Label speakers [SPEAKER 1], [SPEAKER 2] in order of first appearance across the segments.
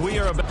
[SPEAKER 1] We are about...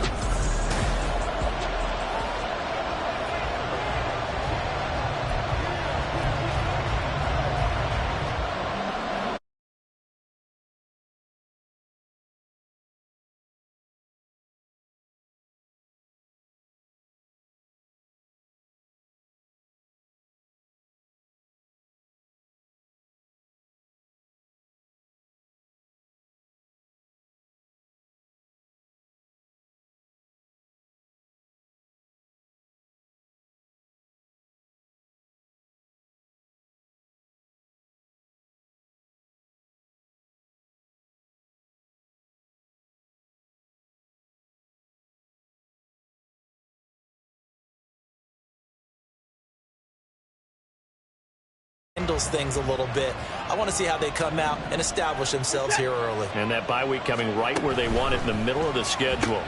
[SPEAKER 2] Handles things a little bit. I want to see how they come out and establish themselves here early.
[SPEAKER 1] And that bye week coming right where they want it, in the middle of the schedule.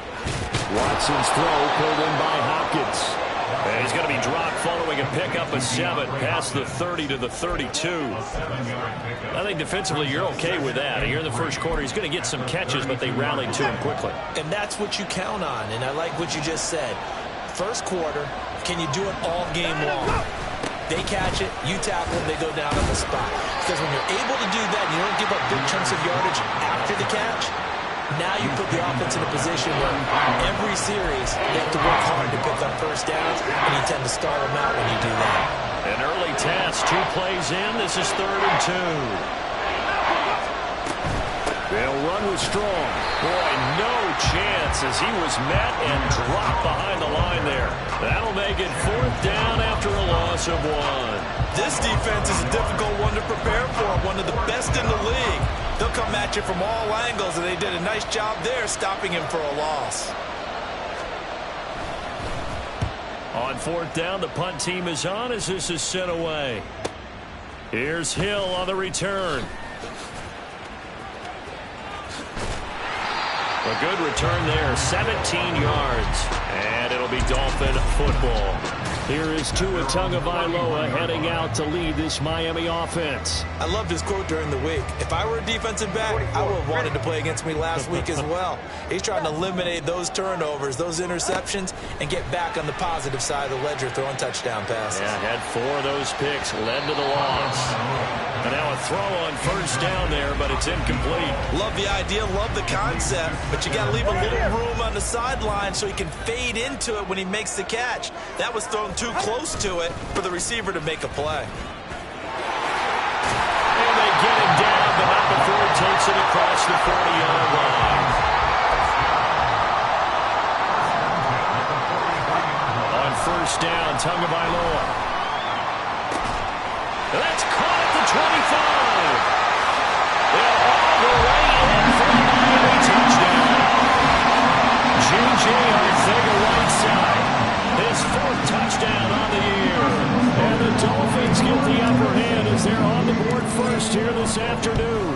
[SPEAKER 1] Watson's throw pulled in by Hopkins. And he's going to be dropped following a pickup of 7 past the 30 to the 32. I think defensively you're okay with that. Here in the first quarter, he's going to get some catches, but they rallied to him quickly.
[SPEAKER 2] And that's what you count on, and I like what you just said. First quarter, can you do it all game long? They catch it, you tackle them, they go down on the spot. Because when you're able to do that and you don't give up big chunks of yardage after the catch, now you put the offense in a position where every series they have to work hard to pick up first downs, and you tend to stall them out when you do that.
[SPEAKER 1] An early test, 2 plays in. This is 3rd and 2. They'll run with Strong. Boy, no chance as he was met and dropped behind the line there. That'll make it 4th down after a loss of 1.
[SPEAKER 2] This defense is a difficult one to prepare for, one of the best in the league. They'll come at you from all angles, and they did a nice job there stopping him for a loss.
[SPEAKER 1] On 4th down, the punt team is on as this is sent away. Here's Hill on the return. A good return there, 17 yards. And it'll be Dolphin football. Here is Tua Tagovailoa heading out to lead this Miami offense.
[SPEAKER 2] I loved his quote during the week. If I were a defensive back, I would have wanted to play against me last week as well. He's trying to eliminate those turnovers, those interceptions, and get back on the positive side of the ledger throwing touchdown passes.
[SPEAKER 1] Yeah, had 4 of those picks, led to the loss. And now a throw on 1st down there, but it's incomplete.
[SPEAKER 2] Love the idea, love the concept, but you got to leave a little room on the sideline so he can fade into it when he makes the catch. That was thrown too close to it for the receiver to make a play.
[SPEAKER 1] And they get him down, but not before he takes it across the 40-yard line. On 1st down, Tagovailoa. That's caught at the 25. They're all the way in for a Miami touchdown. J.J. Arcega-Whiteside, his 4th touchdown on the year. And the Dolphins get the upper hand as they're on the board first here this afternoon.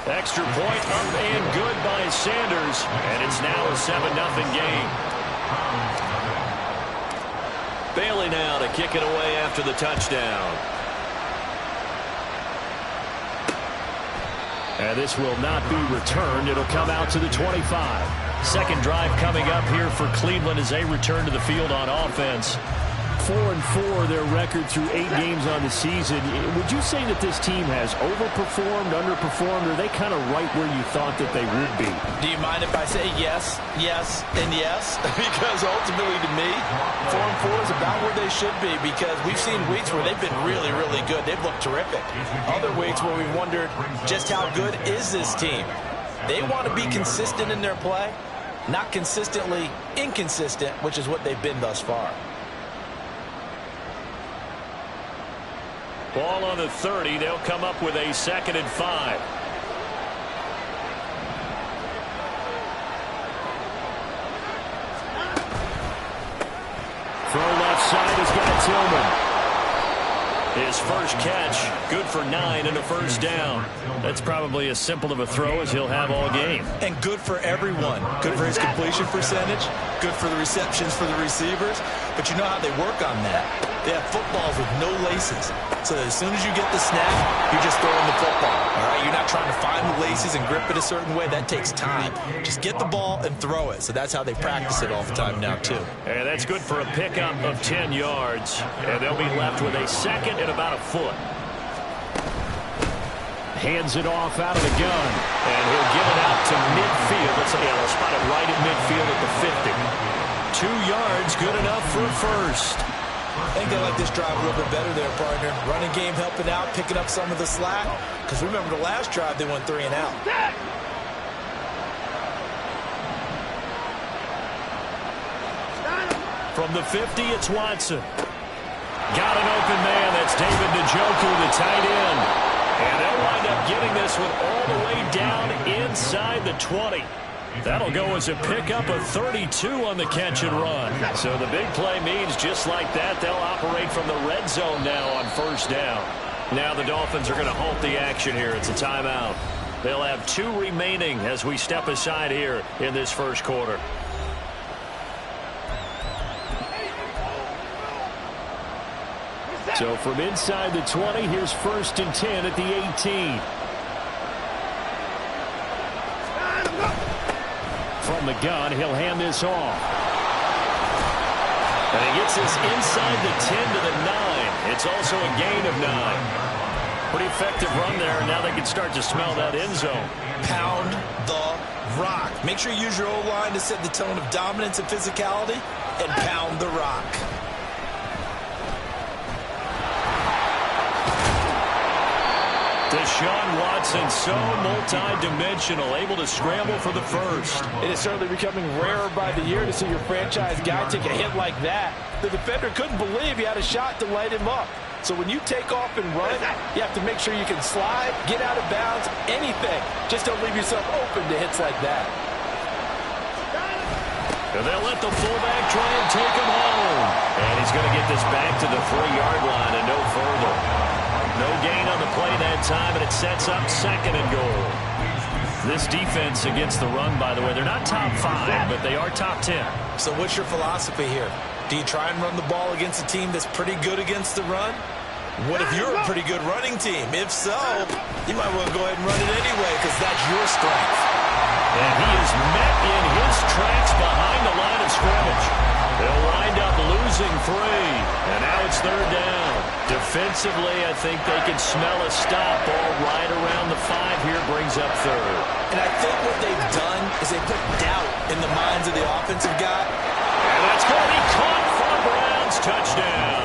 [SPEAKER 1] Extra point up and good by Sanders, and it's now a 7-0 game. Bailey now to kick it away after the touchdown. And this will not be returned. It'll come out to the 25. Second drive coming up here for Cleveland as they return to the field on offense. 4-4 their record through 8 games on the season. Would you say that this team has overperformed, underperformed, or are they kind of right where you thought that they would be?
[SPEAKER 2] Do you mind if I say yes, yes, and yes? Because ultimately to me, 4-4 is about where they should be, because we've seen weeks where they've been really, really good. They've looked terrific. Other weeks where we wondered just how good is this team. They want to be consistent in their play, not consistently inconsistent, which is what they've been thus far.
[SPEAKER 1] Ball on the 30. They'll come up with a 2nd and 5. Throw left side has got Tillman. His first catch, good for 9 and a 1st down. That's probably as simple of a throw as he'll have all game.
[SPEAKER 2] And good for everyone. Good for his completion percentage. Good for the receptions for the receivers. But you know how they work on that. They have footballs with no laces. So as soon as you get the snap, you're just throwing the football. All right, you're not trying to find the laces and grip it a certain way. That takes time. Just get the ball and throw it. So that's how they practice it all the time now, too.
[SPEAKER 1] And that's good for a pickup of 10 yards. And they'll be left with a second and about a foot. Hands it off out of the gun. And he'll give it out to midfield. They'll spot it right at midfield at the 50. 2 yards, good enough for a first.
[SPEAKER 2] I think they like this drive a little bit better there, partner. Running game helping out, picking up some of the slack. Because remember, the last drive, they went 3 and out.
[SPEAKER 1] From the 50, it's Watson. Got an open man. That's David Njoku, the tight end. And they'll wind up getting this one all the way down inside the 20. That'll go as a pickup of 32 on the catch and run. So the big play means just like that, they'll operate from the red zone now on first down. Now the Dolphins are going to halt the action here. It's a timeout. They'll have 2 remaining as we step aside here in this first quarter. So from inside the 20, here's 1st and 10 at the 18. From the gun, he'll hand this off. And he gets this inside the 10 to the 9. It's also a gain of 9. Pretty effective run there, and now they can start to smell that end zone.
[SPEAKER 2] Pound the rock. Make sure you use your O-line to set the tone of dominance and physicality, and pound the rock.
[SPEAKER 1] Deshaun Watson, so multi-dimensional, able to scramble for the first.
[SPEAKER 3] It is certainly becoming rarer by the year to see your franchise guy take a hit like that. The defender couldn't believe he had a shot to light him up. So when you take off and run, you have to make sure you can slide, get out of bounds, anything. Just don't leave yourself open to hits like that.
[SPEAKER 1] And they'll let the fullback try and take him home. And he's going to get this back to the 3-yard line and no further. No gain on the play that time, and it sets up 2nd and goal. This defense against the run, by the way, they're not top 5, but they are top 10.
[SPEAKER 2] So what's your philosophy here? Do you try and run the ball against a team that's pretty good against the run? What if you're a pretty good running team? If so, you might want to go ahead and run it anyway because that's your strength.
[SPEAKER 1] And he is met in his tracks behind the line of scrimmage. They'll wind up losing 3, and now it's 3rd down. Defensively, I think they can smell a stop. Ball right around the 5 here, brings up 3rd.
[SPEAKER 2] And I think what they've done is they put doubt in the minds of the offensive guy.
[SPEAKER 1] And that's going to be caught for the Browns. Touchdown.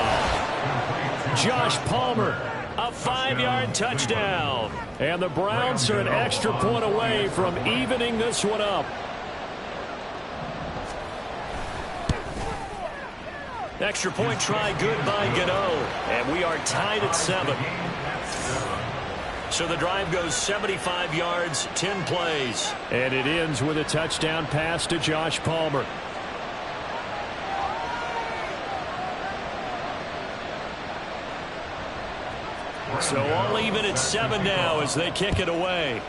[SPEAKER 1] Josh Palmer, a 5-yard touchdown. And the Browns are an extra point away from evening this one up. Extra point try good by Gano. And we are tied at 7. So the drive goes 75 yards, 10 plays. And it ends with a touchdown pass to Josh Palmer. So all even at 7 now as they kick it away.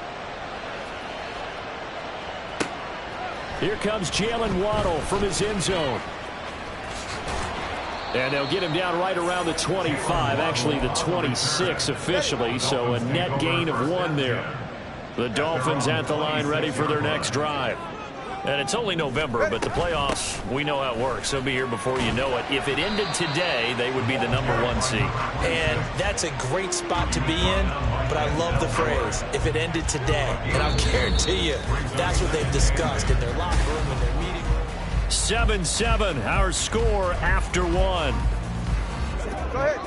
[SPEAKER 1] Here comes Jalen Waddle from his end zone. And they'll get him down right around the 25, actually the 26 officially, so a net gain of 1 there. The Dolphins at the line ready for their next drive. And it's only November, but the playoffs, we know how it works. They'll be here before you know it. If it ended today, they would be the #1 seed.
[SPEAKER 2] And that's a great spot to be in, but I love the phrase, if it ended today. And I'll guarantee you, that's what they've discussed in their locker room and their meeting room.
[SPEAKER 1] 7-7, our score after 1.
[SPEAKER 3] Go ahead.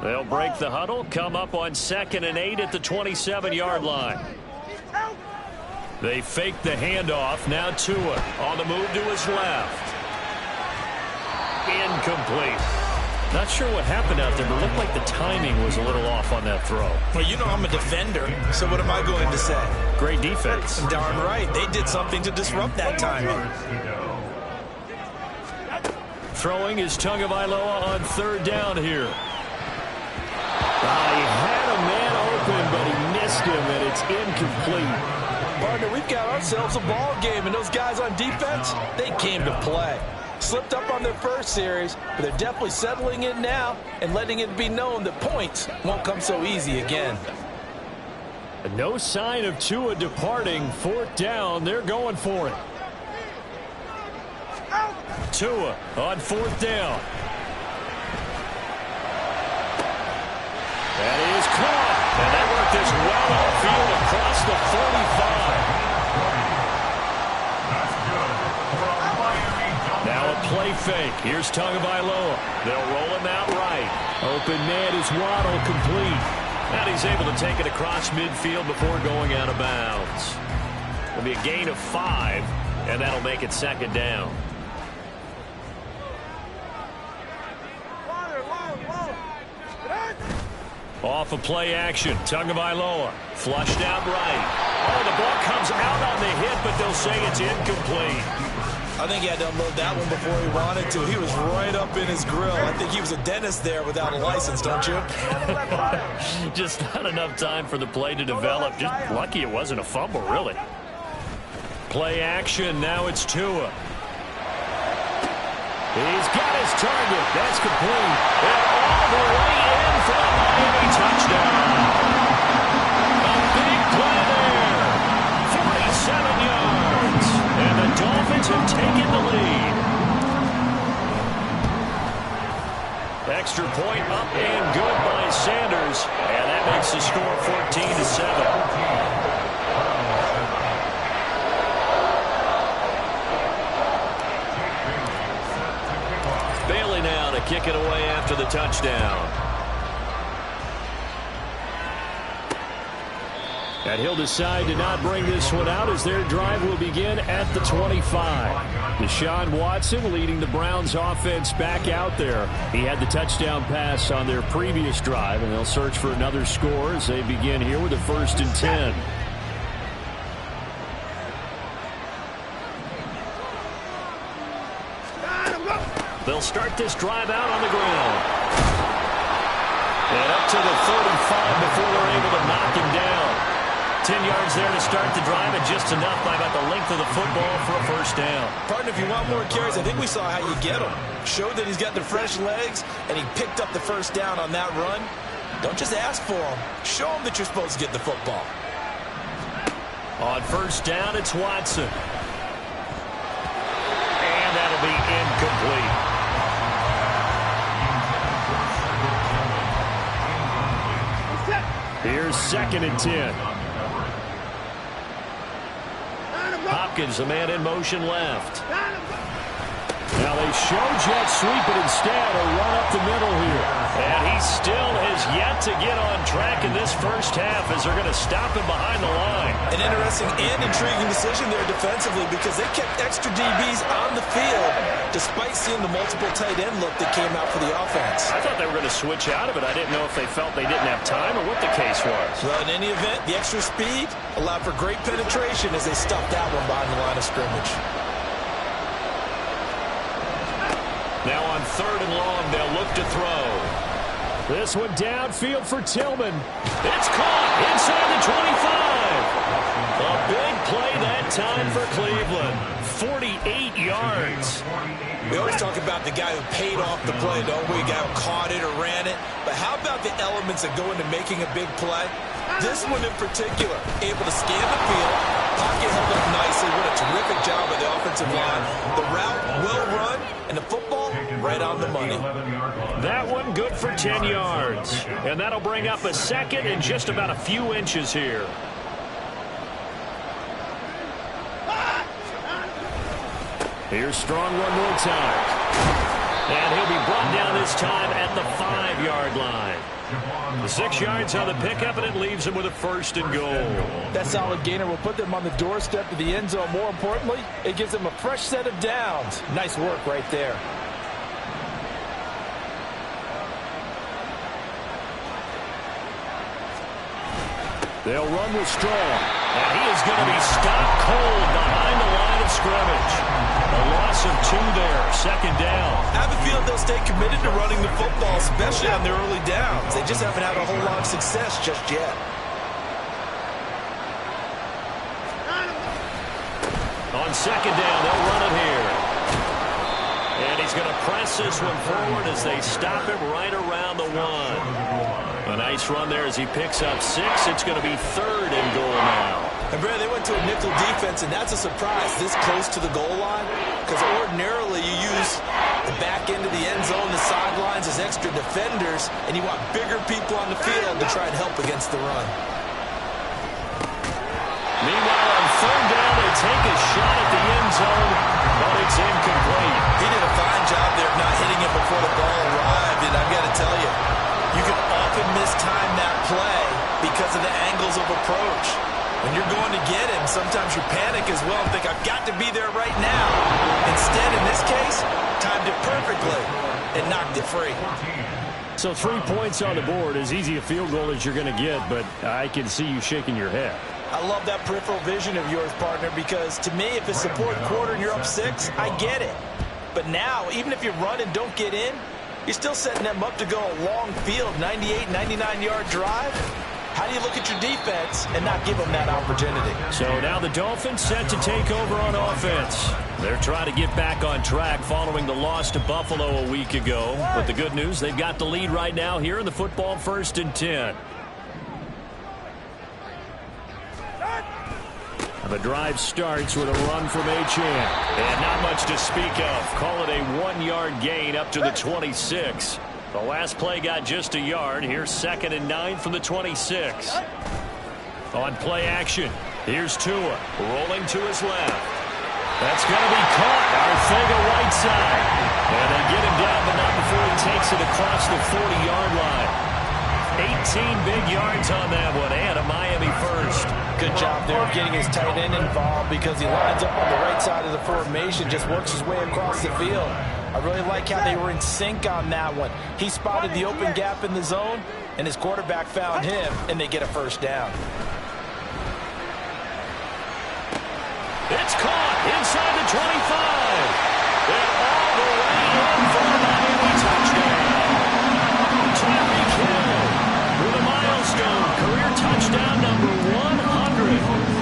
[SPEAKER 1] They'll break the huddle, come up on 2nd and 8 at the 27-yard line. They fake the handoff. Now Tua on the move to his left. Incomplete. Not sure what happened out there, but it looked like the timing was a little off on that throw.
[SPEAKER 2] Well, you know I'm a defender, so what am I going to say?
[SPEAKER 1] Great defense.
[SPEAKER 2] Darn right. They did something to disrupt that timing.
[SPEAKER 1] Throwing is Tagovailoa on 3rd down here. He had a man open, but he missed him, and it's incomplete.
[SPEAKER 3] Partner, we've got ourselves a ball game, and those guys on defense, they came to play. Slipped up on their first series, but they're definitely settling in now and letting it be known that points won't come so easy again.
[SPEAKER 1] No sign of Tua departing. 4th down. They're going for it. Tua on 4th down. That is caught. And that worked this well outfield across the 45. Now a play fake. Here's Tagovailoa. They'll roll him out right. Open man is Waddle, complete. And he's able to take it across midfield before going out of bounds. It'll be a gain of 5, and that'll make it 2nd down. Off of play action. Tagovailoa flushed out right. Oh, the ball comes out on the hit, but they'll say it's incomplete.
[SPEAKER 3] I think he had to unload that one before he wanted to. He was right up in his grill. I think he was a dentist there without a license, don't you?
[SPEAKER 1] Just not enough time for the play to develop. Just lucky it wasn't a fumble, really. Play action. Now it's Tua. He's got his target. That's complete. And all the way in for a Miami touchdown. A big play there. 47 yards. And the Dolphins have taken the lead. Extra point up and good by Sanders. And that makes the score 14-7. Bailey now to kick it away after the touchdown. And he'll decide to not bring this one out as their drive will begin at the 25. Deshaun Watson leading the Browns offense back out there. He had the touchdown pass on their previous drive, and they'll search for another score as they begin here with a 1st and 10. They'll start this drive out on the ground. And up to the 35 before they're able to knock him down. 10 yards there to start the drive, and just enough by about the length of the football for a 1st down.
[SPEAKER 3] Partner, if you want more carries, I think we saw how you get him. Showed that he's got the fresh legs, and he picked up the 1st down on that run. Don't just ask for him. Show him that you're supposed to get the football.
[SPEAKER 1] On 1st down, it's Watson. And that'll be incomplete. Here's 2nd and 10. Hopkins, a man in motion left. Now they show jet sweep, but instead a run up the middle here. And he still has yet to get on track in this 1st half as they're going to stop him behind the line.
[SPEAKER 3] An interesting and intriguing decision there defensively because they kept extra DBs on the field despite seeing the multiple tight end look that came out for the offense.
[SPEAKER 1] I thought they were going to switch out of it. I didn't know if they felt they didn't have time or what the case was.
[SPEAKER 3] Well, in any event, the extra speed allowed for great penetration as they stuffed that one behind the line of scrimmage.
[SPEAKER 1] Now on 3rd and long, they'll look to throw. This one downfield for Tillman. It's caught inside the 25. A big play that time for Cleveland. 48 yards.
[SPEAKER 3] We always talk about the guy who paid off the play, don't we? The guy who caught it or ran it. But how about the elements that go into making a big play? This one in particular, able to scan the field, pocket held up nicely. What a terrific job by the offensive line. The route well run, and the football right on the money.
[SPEAKER 1] That one good for 10 yards. And that'll bring up a 2nd and just about a few inches here. Here's Strong one more time. And he'll be brought down this time at the 5-yard line. The 6 yards on the pickup, and it leaves him with a 1st and goal.
[SPEAKER 3] That solid gainer will put them on the doorstep of the end zone. More importantly, it gives them a fresh set of downs. Nice work right there.
[SPEAKER 1] They'll run with Strong. And he is going to be stopped cold behind the line of scrimmage. A loss of 2 there, 2nd down.
[SPEAKER 3] I have a feeling they'll stay committed to running the football, especially on their early downs. They just haven't had a whole lot of success just yet. On
[SPEAKER 1] 2nd down, they'll run it here. he's going to press this one forward as they stop him right around the 1. A nice run there as he picks up 6. It's going to be 3rd and goal now.
[SPEAKER 2] And Brad, they went to a nickel defense, and that's a surprise this close to the goal line, because ordinarily you use the back end of the end zone, the sidelines as extra defenders, and you want bigger people on the field to try and help against the run.
[SPEAKER 1] Meanwhile, on 3rd down, they take a shot at the end zone, but it's incomplete.
[SPEAKER 2] He did a fine job there of not hitting it before the ball arrived, and I've got to tell you, you can often mistime that play because of the angles of approach. When you're going to get him, sometimes you panic as well and think, I've got to be there right now. Instead, in this case, timed it perfectly and knocked it free.
[SPEAKER 1] So 3 points on the board, as easy a field goal as you're going to get, but I can see you shaking your head.
[SPEAKER 2] I love that peripheral vision of yours, partner, because to me, if it's the 4th quarter and you're up 6, I get it. But now, even if you run and don't get in, you're still setting them up to go a long field, 98, 99-yard drive. How do you look at your defense and not give them that opportunity?
[SPEAKER 1] So now the Dolphins set to take over on offense. They're trying to get back on track following the loss to Buffalo a week ago. But the good news, they've got the lead right now here in the football 1st and 10. The drive starts with a run from Achane. And not much to speak of. Call it a 1-yard gain up to the 26. The last play got just a yard. Here's 2nd and 9 from the 26. On play action, here's Tua rolling to his left. That's going to be caught. Arcega right side. And they get him down, but not before he takes it across the 40-yard line. 18 big yards on that one, and a Miami first.
[SPEAKER 2] Good job there of getting his tight end involved because he lines up on the right side of the formation, just works his way across the field. I really like how they were in sync on that one. He spotted the open gap in the zone, and his quarterback found him, and they get a first down.
[SPEAKER 1] It's caught inside the 25. And all the way in for a Miami touchdown. Tyreek Hill with a milestone career touchdown number 100.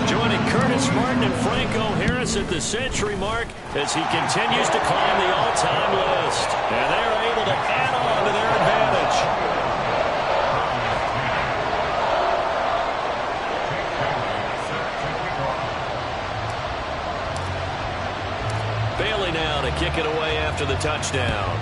[SPEAKER 1] Joining Curtis Martin and Franco Harris at the century mark as he continues to climb the all-time list. And they're able to add on to their advantage. Bailey now to kick it away after the touchdown.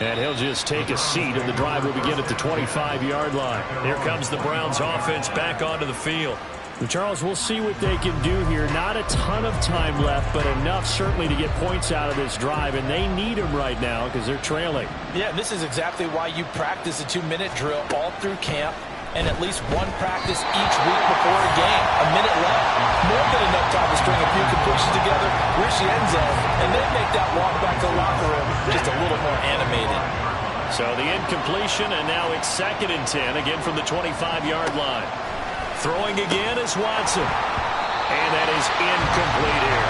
[SPEAKER 1] And he'll just take a seat, and the drive will begin at the 25-yard line. Here comes the Browns offense back onto the field.
[SPEAKER 4] Well, Charles, we'll see what they can do here. Not a ton of time left, but enough certainly to get points out of this drive, and they need them right now because they're trailing.
[SPEAKER 2] Yeah, this is exactly why you practice a 2-minute drill all through camp and at least one practice each week before a game. A minute left, more than enough time to string a few completions together, reach the end zone, and then make that walk back to the locker room just a little more animated.
[SPEAKER 1] So the incompletion, and now it's 2nd and 10, again from the 25-yard line. Throwing again is Watson. And that is incomplete here.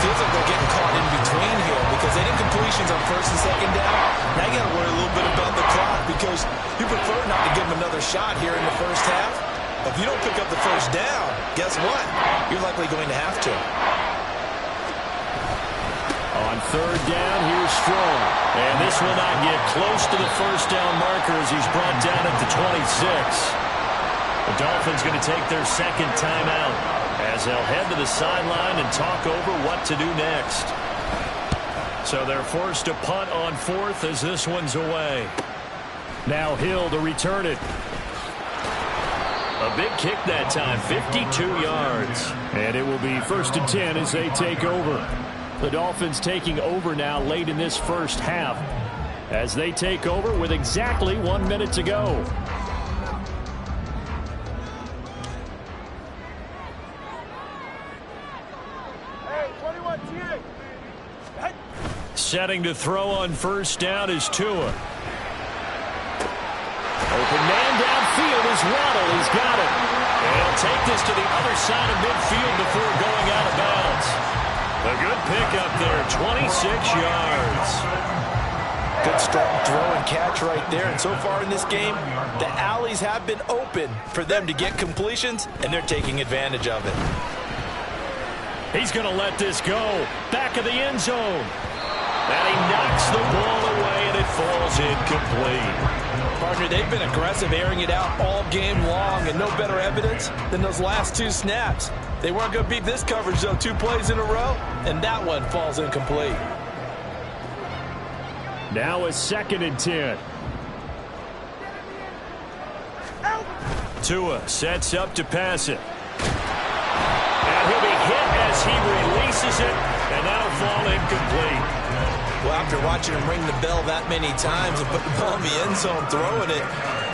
[SPEAKER 2] Feels like they're getting caught in between here because they did completions on 1st and 2nd down. Now you got to worry a little bit about the clock because you prefer not to give them another shot here in the first half. If you don't pick up the first down, guess what? You're likely going to have to.
[SPEAKER 1] On 3rd down, here's Strong. And this will not get close to the first down marker as he's brought down at the 26. The Dolphins going to take their 2nd timeout as they'll head to the sideline and talk over what to do next. So they're forced to punt on 4th as this one's away.
[SPEAKER 4] Now Hill to return it.
[SPEAKER 1] A big kick that time, 52 yards.
[SPEAKER 4] And it will be 1st and 10 as they take over. The Dolphins taking over now late in this first half as they take over with exactly 1 minute to go.
[SPEAKER 1] Setting to throw on 1st down is Tua. Open man downfield is Waddle. He's got it. And he'll take this to the other side of midfield before going out of bounds. A good pickup there, 26 yards.
[SPEAKER 2] Good strong throw and catch right there. And so far in this game, the alleys have been open for them to get completions, and they're taking advantage of it.
[SPEAKER 4] He's going to let this go. Back of the end zone. And he knocks the ball away, and it falls incomplete.
[SPEAKER 3] Partner, they've been aggressive, airing it out all game long, and no better evidence than those last 2 snaps. They weren't going to beat this coverage, though, 2 plays in a row, and that one falls incomplete.
[SPEAKER 4] Now a 2nd and 10. Tua sets up to pass it. And he'll be hit as he releases it, and that'll fall incomplete.
[SPEAKER 2] Well, after watching him ring the bell that many times and put the ball in the end zone throwing it,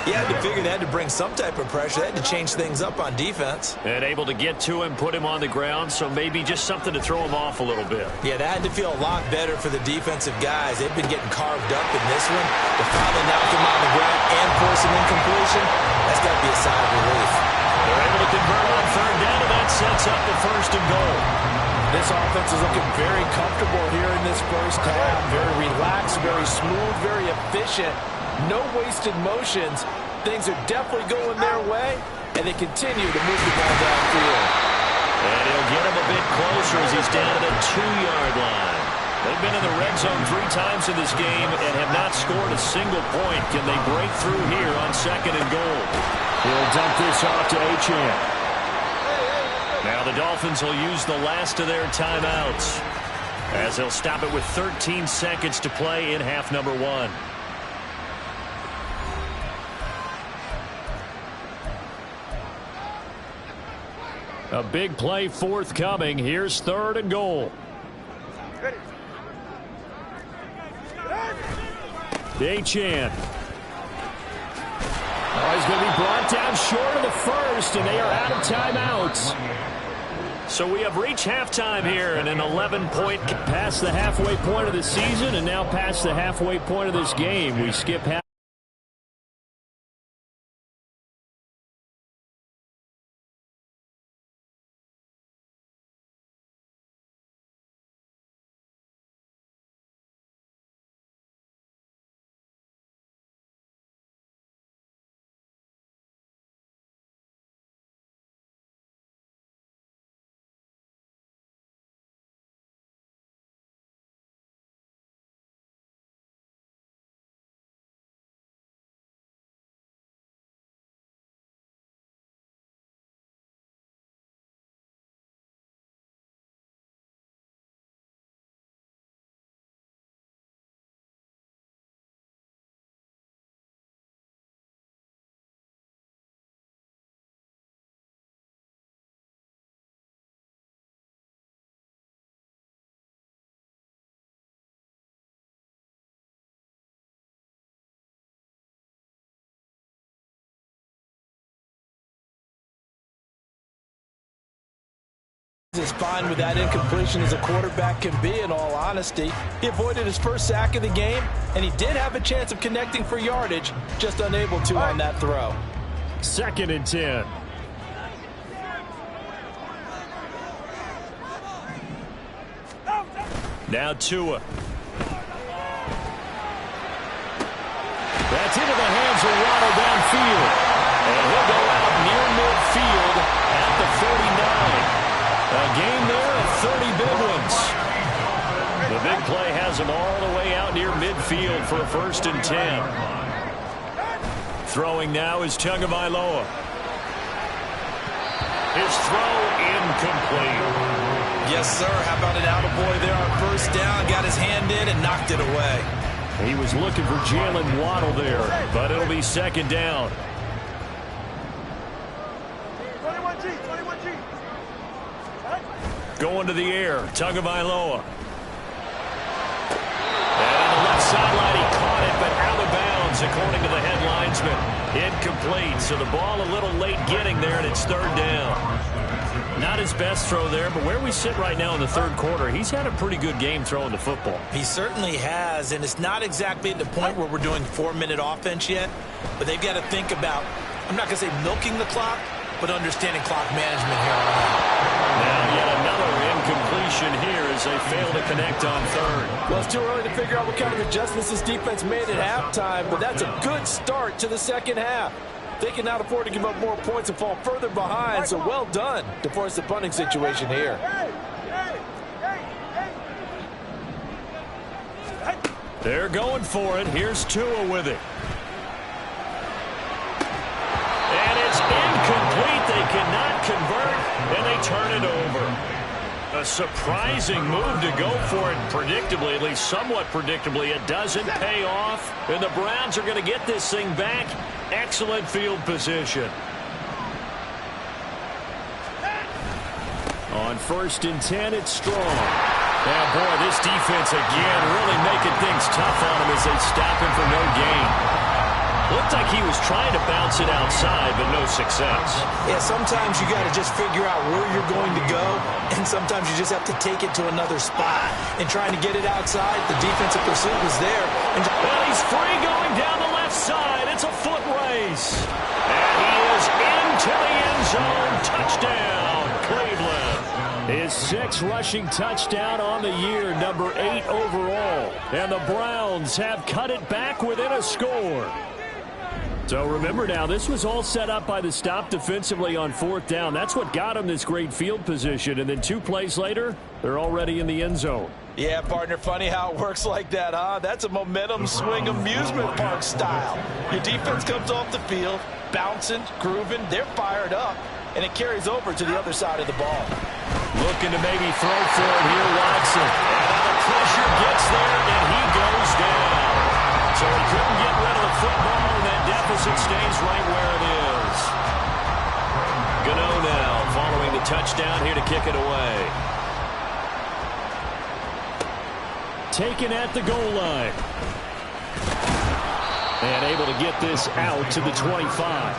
[SPEAKER 2] he had to figure they had to bring some type of pressure. They had to change things up on defense.
[SPEAKER 4] And able to get to him, put him on the ground, so maybe just something to throw him off a little bit.
[SPEAKER 2] Yeah, that had to feel a lot better for the defensive guys. They've been getting carved up in this one. To finally knock him on the ground and force an incompletion, that's got to be a sigh of relief.
[SPEAKER 4] They're able to convert on 3rd down, and that sets up the 1st and goal.
[SPEAKER 3] This offense is looking very comfortable here in this first half. Very relaxed, very smooth, very efficient. No wasted motions. Things are definitely going their way, and they continue to move the ball downfield.
[SPEAKER 4] And he'll get him a bit closer as he's down at the 2-yard line. They've been in the red zone 3 times in this game and have not scored a single point. Can they break through here on 2nd and goal? He'll dump this off to Achane. Now the Dolphins will use the last of their timeouts as they'll stop it with 13 seconds to play in half number 1. A big play forthcoming. Here's 3rd and goal. Achane. Oh, he's going to be brought down short of the 1st, and they are out of timeouts. So we have reached halftime here, and an 11-point past the halfway point of the season, and now past the halfway point of this game. We skip half.
[SPEAKER 3] As fine with that incompletion as a quarterback can be, in all honesty. He avoided his first sack of the game, and he did have a chance of connecting for yardage, just unable to on that throw.
[SPEAKER 4] 2nd and 10. Now Tua. That's into the hands of Waddle downfield. And he'll go out near midfield at the 49. A game there of 30 big ones. The big play has him all the way out near midfield for a 1st and 10. Throwing now is Tagovailoa. His throw incomplete.
[SPEAKER 2] Yes, sir. How about an attaboy there on 1st down? Got his hand in and knocked it away.
[SPEAKER 4] He was looking for Jalen Waddle there, but it'll be 2nd down.
[SPEAKER 5] 21G.
[SPEAKER 4] Going to the air, Tagovailoa. And on the left sideline, he caught it, but out of bounds, according to the head linesman. Incomplete, so the ball a little late getting there, and it's 3rd down. Not his best throw there, but where we sit right now in the 3rd quarter, he's had a pretty good game throwing the football.
[SPEAKER 2] He certainly has, and it's not exactly at the point where we're doing 4-minute offense yet, but they've got to think about, I'm not going to say milking the clock, but understanding clock management here on out.
[SPEAKER 4] Now yet another incompletion here as they fail to connect on 3rd.
[SPEAKER 3] Well, it's too early to figure out what kind of adjustments this defense made at halftime, but that's a good start to the 2nd half. They cannot afford to give up more points and fall further behind, so well done to force the punting situation here.
[SPEAKER 4] They're going for it. Here's Tua with it. And it's incomplete. They cannot convert, and they turn it over. A surprising move to go for it predictably, at least somewhat predictably. It doesn't pay off, and the Browns are going to get this thing back. Excellent field position. On 1st and 10, it's Strong. Now, boy, this defense again really making things tough on him as they stop him for no gain. Looked like he was trying to bounce it outside, but no success.
[SPEAKER 2] Yeah, sometimes you got to just figure out where you're going to go, and sometimes you just have to take it to another spot. And trying to get it outside, the defensive pursuit was there.
[SPEAKER 4] Well, he's free going down the left side. It's a foot race. And he is into the end zone. Touchdown, Cleveland. His 6th rushing touchdown on the year, number 8 overall. And the Browns have cut it back within a score. So remember now, this was all set up by the stop defensively on 4th down. That's what got him this great field position. And then 2 plays later, they're already in the end zone.
[SPEAKER 3] Yeah, partner, funny how it works like that, huh? That's a momentum swing amusement park style. Your defense comes off the field, bouncing, grooving, they're fired up, and it carries over to the other side of the ball.
[SPEAKER 4] Looking to maybe throw for it here, Watson. And the pressure gets there, and he goes down. So he couldn't get rid of the football, and that deficit stays right where it is. Gano now following the touchdown here to kick it away. Taken at the goal line. And able to get this out to the 25.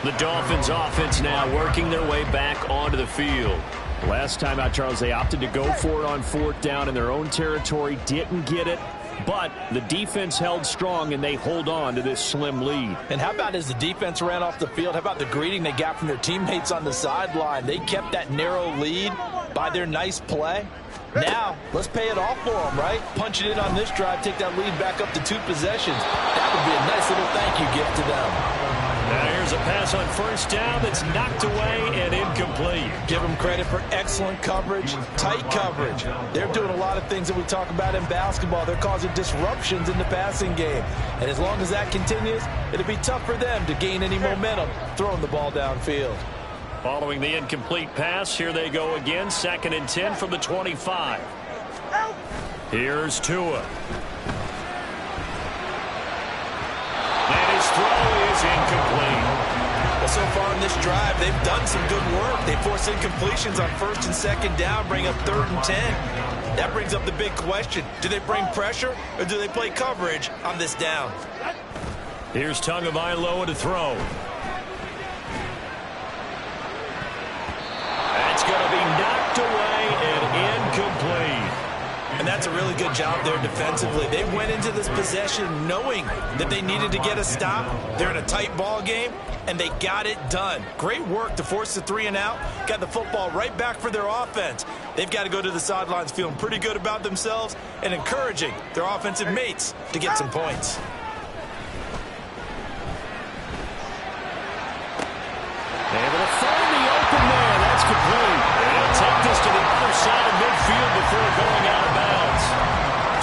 [SPEAKER 4] The Dolphins offense now working their way back onto the field. Last time out, Charles, they opted to go for it on 4th down in their own territory. Didn't get it. But the defense held strong, and they hold on to this slim lead.
[SPEAKER 3] And how about as the defense ran off the field, how about the greeting they got from their teammates on the sideline? They kept that narrow lead by their nice play. Now, let's pay it off for them, right? Punch it in on this drive, take that lead back up to 2 possessions. That would be a nice little thank you gift to them.
[SPEAKER 4] Now here's a pass on 1st down that's knocked away and incomplete.
[SPEAKER 3] Give them credit for excellent coverage, tight coverage. They're doing a lot of things that we talk about in basketball. They're causing disruptions in the passing game. And as long as that continues, it'll be tough for them to gain any momentum throwing the ball downfield.
[SPEAKER 4] Following the incomplete pass, here they go again. 2nd and 10 from the 25. Here's Tua. And his throw is incomplete.
[SPEAKER 2] Well, so far in this drive, they've done some good work. They force incompletions on 1st and 2nd down, bring up 3rd and 10. That brings up the big question. Do they bring pressure, or do they play coverage on this down?
[SPEAKER 4] Here's Tagovailoa to throw. That's going to be knocked away and incomplete.
[SPEAKER 2] And that's a really good job there defensively. They went into this possession knowing that they needed to get a stop. They're in a tight ball game, and they got it done. Great work to force the 3 and out. Got the football right back for their offense. They've got to go to the sidelines feeling pretty good about themselves and encouraging their offensive mates to get some points.
[SPEAKER 4] Able to find the open man. That's complete. And he'll take this to the other side of midfield before going out of bounds.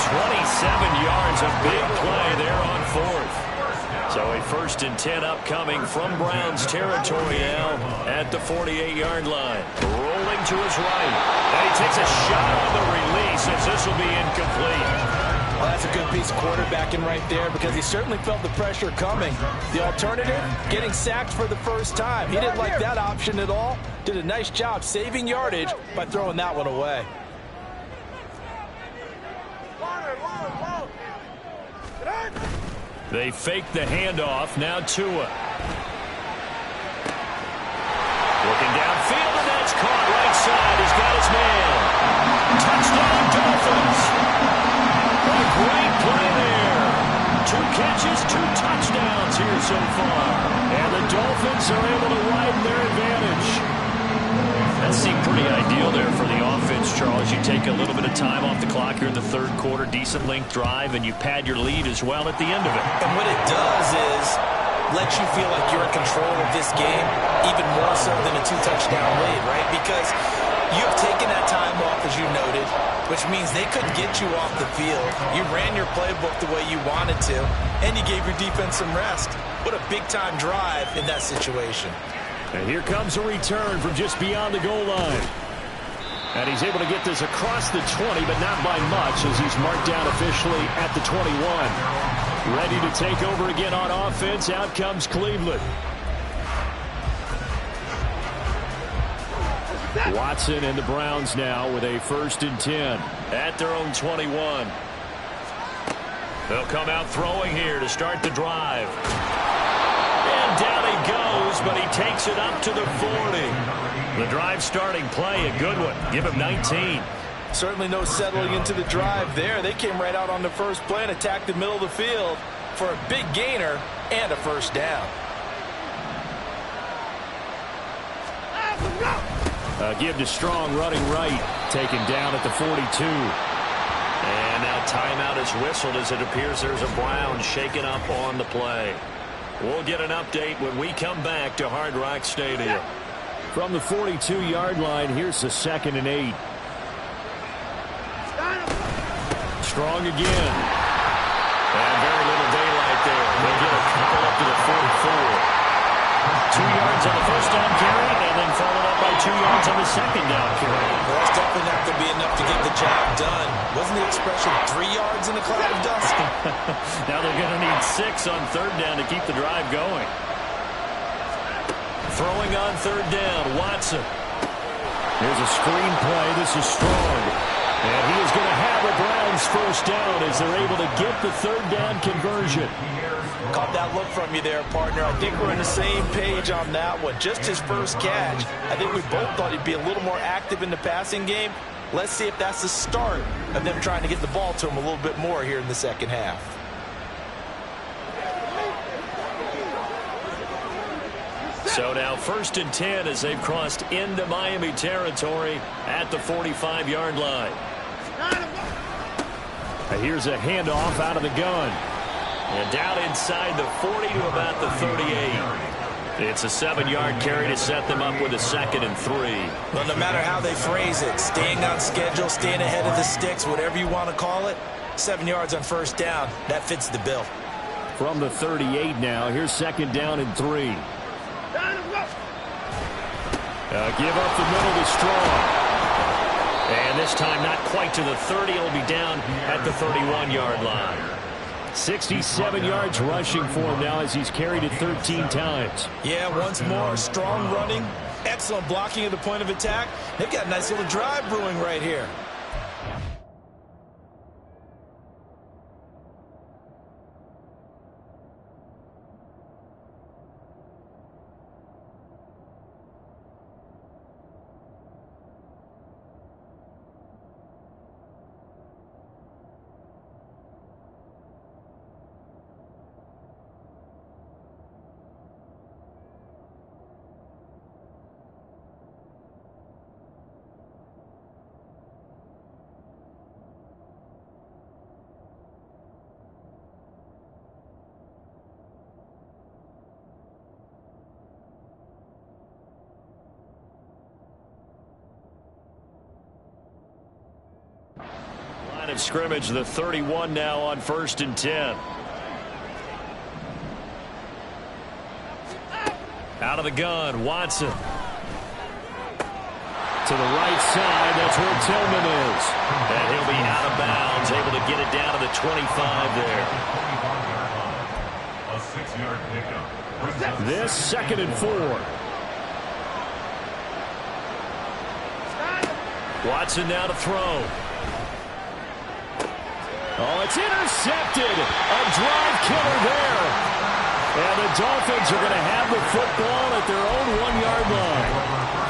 [SPEAKER 4] 27 yards, a big play there on 4th. So a 1st and 10 upcoming from Browns territory now at the 48-yard line. Rolling to his right. And he takes a shot on the release as this will be incomplete.
[SPEAKER 3] Well, that's a good piece of quarterbacking right there because he certainly felt the pressure coming. The alternative, getting sacked for the first time. He didn't like that option at all. Did a nice job saving yardage by throwing that one away.
[SPEAKER 4] They fake the handoff. Now Tua. Looking downfield, and that's caught right side. He's got his man. Touchdown, Dolphins. A great play there. 2 catches, 2 touchdowns here so far. And the Dolphins are able to widen their advantage. That seemed pretty ideal there for the offense, Charles. You take a little bit of time off the clock here in the 3rd quarter, decent length drive, and you pad your lead as well at the end of it.
[SPEAKER 2] And what it does is lets you feel like you're in control of this game, even more so than a 2-touchdown lead, right? Because you've taken that time off, as you noted, which means they couldn't get you off the field. You ran your playbook the way you wanted to, and you gave your defense some rest. What a big-time drive in that situation.
[SPEAKER 4] And here comes a return from just beyond the goal line. And he's able to get this across the 20, but not by much, as he's marked down officially at the 21. Ready to take over again on offense. Out comes Cleveland. Watson and the Browns now with a 1st and 10 at their own 21. They'll come out throwing here to start the drive. And down he goes, but he takes it up to the 40. The drive starting play, a good one. Give him 19.
[SPEAKER 3] Certainly no settling into the drive there. They came right out on the first play and attacked the middle of the field for a big gainer and a 1st down.
[SPEAKER 4] Give to Strong running right. Taken down at the 42.
[SPEAKER 1] And now timeout is whistled as it appears there's a Brown shaken up on the play. We'll get an update when we come back to Hard Rock Stadium.
[SPEAKER 4] From the 42-yard line, here's the 2nd and 8. Strong again.
[SPEAKER 1] And very little daylight there. They'll get a couple up to the 44. 2 yards on the 1st down carry, and then followed up by 2 yards on the 2nd down carry.
[SPEAKER 2] Well, that's definitely not going to be enough to get the job done. Wasn't the expression 3 yards in a cloud of dust?
[SPEAKER 1] Now they're going to need 6 on 3rd down to keep the drive going. Throwing on 3rd down, Watson.
[SPEAKER 4] Here's a screen play. This is Strong. And he is going to have a Browns 1st down as they're able to get the 3rd down conversion.
[SPEAKER 3] Caught that look from you there, partner. I think we're on the same page on that one. Just his first catch. I think we both thought he'd be a little more active in the passing game. Let's see if that's the start of them trying to get the ball to him a little bit more here in the 2nd half.
[SPEAKER 1] So now 1st and 10 as they've crossed into Miami territory at the 45-yard line.
[SPEAKER 4] Here's a handoff out of the gun.
[SPEAKER 1] And down inside the 40 to about the 38. It's a 7-yard carry to set them up with a 2nd and 3.
[SPEAKER 2] Well, no matter how they phrase it, staying on schedule, staying ahead of the sticks, whatever you want to call it, 7 yards on 1st down, that fits the bill.
[SPEAKER 4] From the 38 now, here's 2nd down and 3. Give up the middle to Strong.
[SPEAKER 1] And this time not quite to the 30. It'll be down at the 31-yard line.
[SPEAKER 4] 67 yards rushing for him now as he's carried it 13 times.
[SPEAKER 2] Yeah, once more, strong running, excellent blocking at the point of attack. They've got a nice little drive brewing right here.
[SPEAKER 1] Line of scrimmage, the 31 now on 1st and 10. Out of the gun, Watson.
[SPEAKER 4] To the right side, that's where Tillman is.
[SPEAKER 1] And he'll be out of bounds, able to get it down to the 25 there.
[SPEAKER 6] A 6-yard pickup.
[SPEAKER 4] This 2nd and 4.
[SPEAKER 1] Watson now to throw.
[SPEAKER 4] Oh, it's intercepted. A drive killer there. And the Dolphins are going to have the football at their own 1-yard line.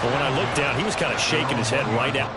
[SPEAKER 1] But when I looked down, he was kind of shaking his head right out.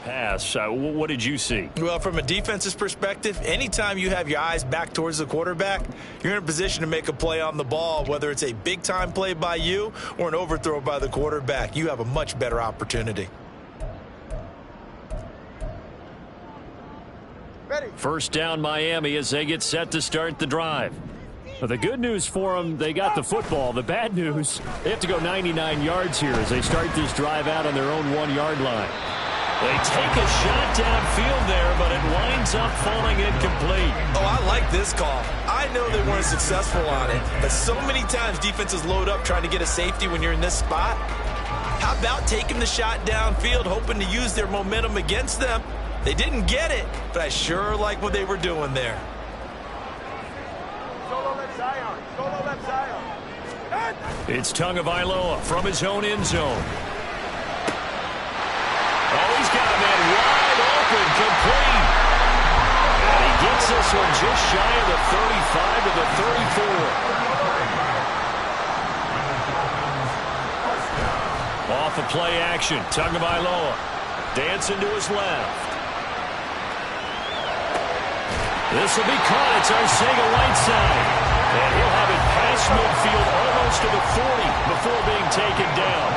[SPEAKER 4] pass. What did you see?
[SPEAKER 2] Well, from a defense's perspective, anytime you have your eyes back towards the quarterback, you're in a position to make a play on the ball, whether it's a big-time play by you or an overthrow by the quarterback. You have a much better opportunity.
[SPEAKER 4] First down Miami as they get set to start the drive. But the good news for them, they got the football. The bad news, they have to go 99 yards here as they start this drive out on their own 1-yard line. They take a shot downfield there, but it winds up falling incomplete.
[SPEAKER 2] Oh, I like this call. I know they weren't successful on it, but so many times defenses load up trying to get a safety when you're in this spot. How about taking the shot downfield, hoping to use their momentum against them? They didn't get it, but I sure like what they were doing there.
[SPEAKER 5] Solo left Zion. Solo left Zion.
[SPEAKER 4] It's Tagovailoa from his own end zone. Oh, he's got a man wide open, complete. And he gets this one just shy of the 35 to the 34. Off of play action, Tagovailoa dancing to his left. This will be caught. It's Arcega-Whiteside. And he'll have it past midfield almost to the 40 before being taken down.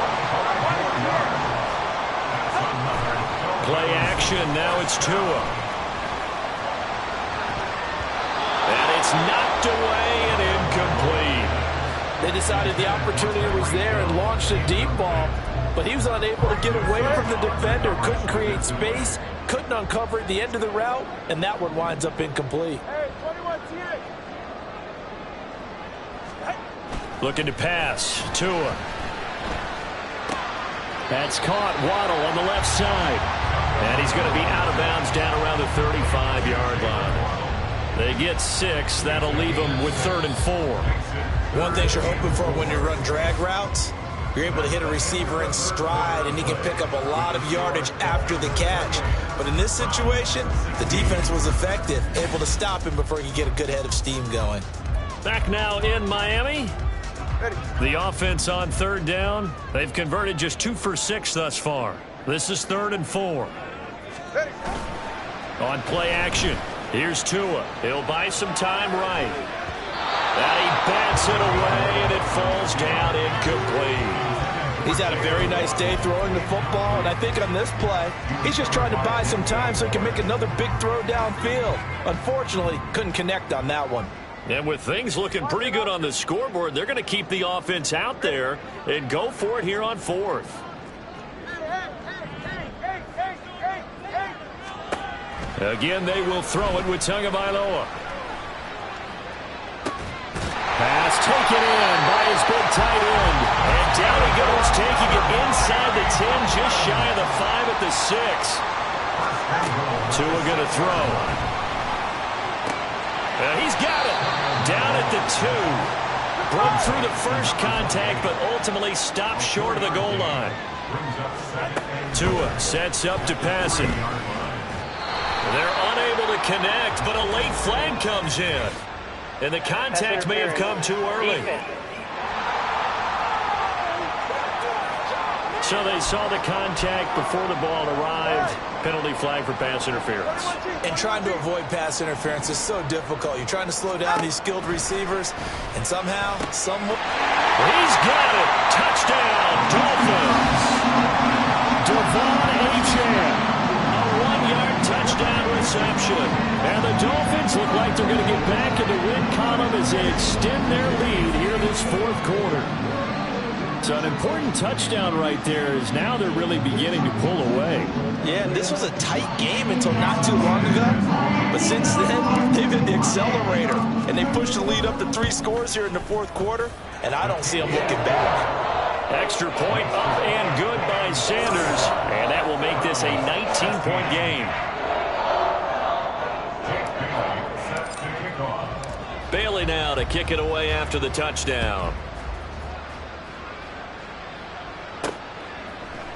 [SPEAKER 4] Play action. Now it's Tua. And it's knocked away and incomplete.
[SPEAKER 3] They decided the opportunity was there and launched a deep ball, but he was unable to get away from the defender, couldn't create space, couldn't uncover the end of the route, and that one winds up incomplete.
[SPEAKER 5] Hey, 21 TA.
[SPEAKER 4] Looking to pass. Tua. That's caught. Waddle on the left side. And he's going to be out of bounds down around the 35-yard line. They get 6. That'll leave them with 3rd and 4.
[SPEAKER 2] One thing you're hoping for when you run drag routes, you're able to hit a receiver in stride, and he can pick up a lot of yardage after the catch. But in this situation, the defense was effective, able to stop him before he could get a good head of steam going.
[SPEAKER 4] Back now in Miami. The offense on 3rd down. They've converted just 2 for 6 thus far. This is 3rd and 4. On play action, here's Tua. He'll buy some time right. And he bats it away, and it falls down incomplete.
[SPEAKER 3] He's had a very nice day throwing the football, and I think on this play, he's just trying to buy some time so he can make another big throw downfield. Unfortunately, couldn't connect on that one.
[SPEAKER 4] And with things looking pretty good on the scoreboard, they're going to keep the offense out there and go for it here on 4th. Again, they will throw it with Tagovailoa. Pass taken in by his big tight end. And down he goes, taking it inside the 10, just shy of the 5 at the 6. Tua going to throw. He's got it. Down at the 2. Broke through the first contact, but ultimately stopped short of the goal line. Tua sets up to pass it. They're unable to connect, but a late flag comes in. And the contact may have come too early. So they saw the contact before the ball arrived. Penalty flag for pass interference.
[SPEAKER 2] And trying to avoid pass interference is so difficult. You're trying to slow down these skilled receivers, and somehow,
[SPEAKER 4] He's got it. Touchdown, Dolphins. Devon Achane. A 1-yard touchdown reception. And the Dolphins look like they're going to get back in the win column as they extend their lead here this 4th quarter. So an important touchdown right there is now they're really beginning to pull away.
[SPEAKER 2] Yeah, and this was a tight game until not too long ago. But since then, they've hit the accelerator. And they pushed the lead up to 3 scores here in the 4th quarter. And I don't see them looking back.
[SPEAKER 4] Extra point up and good by Sanders. And that will make this a 19-point game. Bailey now to kick it away after the touchdown.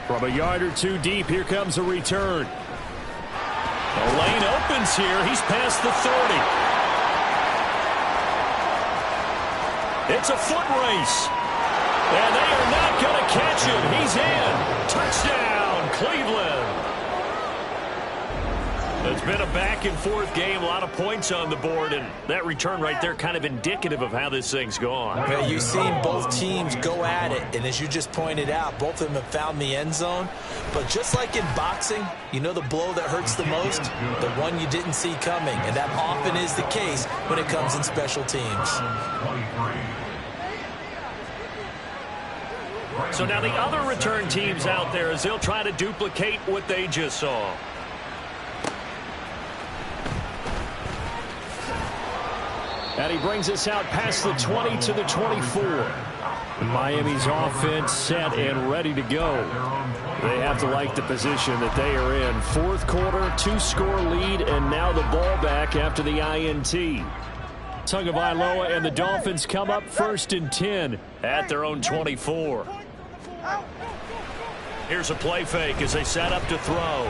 [SPEAKER 4] From a yard or 2 deep, here comes a return. The lane opens here. He's past the 30. It's a foot race. And they are not going to catch him. He's in. Touchdown, Cleveland. It's been a back-and-forth game, a lot of points on the board, and that return right there kind of indicative of how this thing's gone.
[SPEAKER 2] Yeah, you've seen both teams go at it, and as you just pointed out, both of them have found the end zone. But just like in boxing, you know the blow that hurts the most? The one you didn't see coming, and that often is the case when it comes in special teams.
[SPEAKER 4] So now the other return teams out there as they'll try to duplicate what they just saw. And he brings us out past the 20 to the 24. Miami's offense set and ready to go. They have to like the position that they are in. Fourth quarter, 2-score lead, and now the ball back after the INT. Tagovailoa and the Dolphins come up 1st and 10 at their own 24. Here's a play fake as they set up to throw.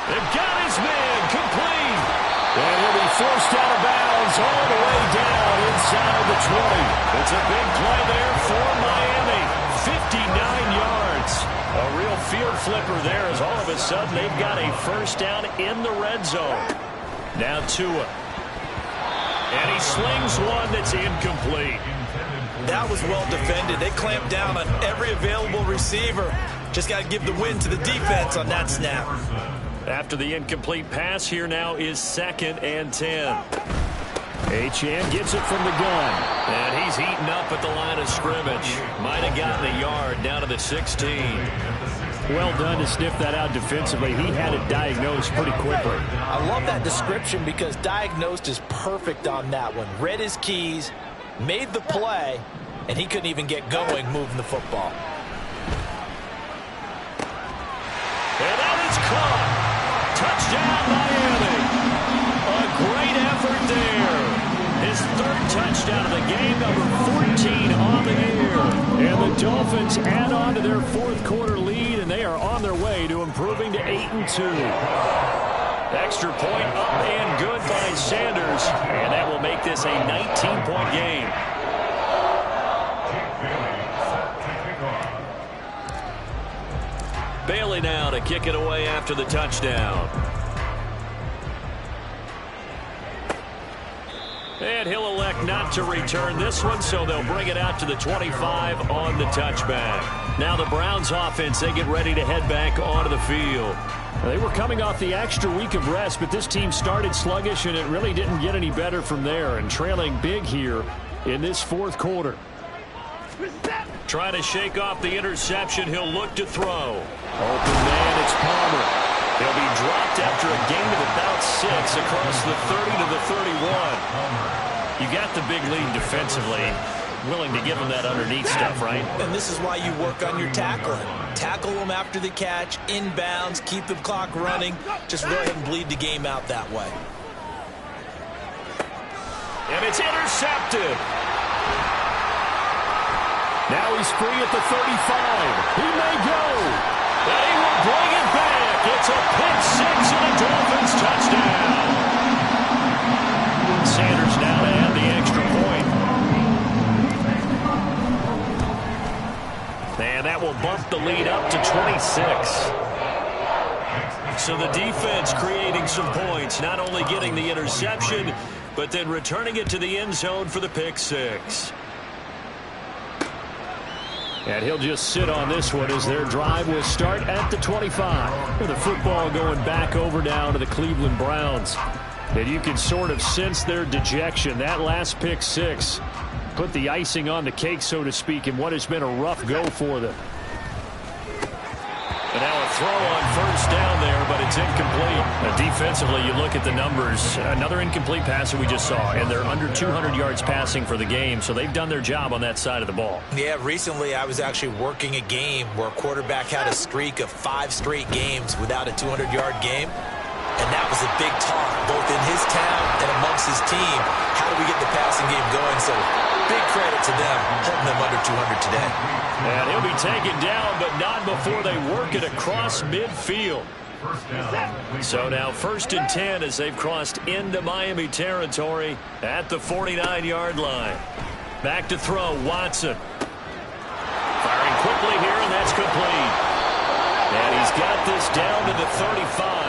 [SPEAKER 4] They've got his man complete. And he'll be forced out of bounds all the way down inside the 20. It's a big play there for Miami. 59 yards. A real field flipper there as all of a sudden they've got a first down in the red zone. Now Tua. And he slings one that's incomplete.
[SPEAKER 2] That was well defended. They clamped down on every available receiver. Just got to give the win to the defense on that snap.
[SPEAKER 4] After the incomplete pass, here now is 2nd and 10. Achane gets it from the gun. And he's heating up at the line of scrimmage. Might have gotten a yard down to the 16. Well done to sniff that out defensively. He had it diagnosed pretty quickly.
[SPEAKER 2] I love that description because diagnosed is perfect on that one. Read his keys, made the play, and he couldn't even get going moving the football.
[SPEAKER 4] And that is caught. Touchdown, Miami. A great effort there. His 3rd touchdown of the game, number 14 on the year. And the Dolphins add on to their 4th quarter lead, and they are on their way to improving to 8-2. Extra point up and good by Sanders. And that will make this a 19-point game. Bailey now to kick it away after the touchdown. And he'll elect not to return this one, so they'll bring it out to the 25 on the touchback. Now the Browns offense, they get ready to head back onto the field. They were coming off the extra week of rest, but this team started sluggish, and it really didn't get any better from there, and trailing big here in this 4th quarter. Trying to shake off the interception. He'll look to throw. Open man, it's Palmer. He'll be dropped after a gain of about 6 across the 30 to the 31. You got the big lead defensively. Willing to give him that underneath stuff, right?
[SPEAKER 2] And this is why you work on your tackling. Tackle them after the catch, inbounds, keep the clock running. Just go ahead and bleed the game out that way.
[SPEAKER 4] And it's intercepted. Now he's free at the 35. He may go. And he will bring it back. It's a pick 6 and a Dolphins touchdown. Sanders now to add the extra point. And that will bump the lead up to 26. So the defense creating some points, not only getting the interception, but then returning it to the end zone for the pick 6. And he'll just sit on this one as their drive will start at the 25. With the football going back over down to the Cleveland Browns. And you can sort of sense their dejection. That last pick 6 put the icing on the cake, so to speak, in what has been a rough go for them. And now a throw on first down there, but it's incomplete. Defensively, you look at the numbers. Another incomplete pass that we just saw, and they're under 200 yards passing for the game, so they've done their job on that side of the ball.
[SPEAKER 2] Yeah, recently I was actually working a game where a quarterback had a streak of 5 straight games without a 200-yard game. And that was a big talk, both in his town and amongst his team. How do we get the passing game going? So big credit to them, holding them under 200 today.
[SPEAKER 4] And he'll be taken down, but not before they work it across midfield. So now 1st and 10 as they've crossed into Miami territory at the 49-yard line. Back to throw, Watson. Firing quickly here, and that's complete. And he's got this down to the 35.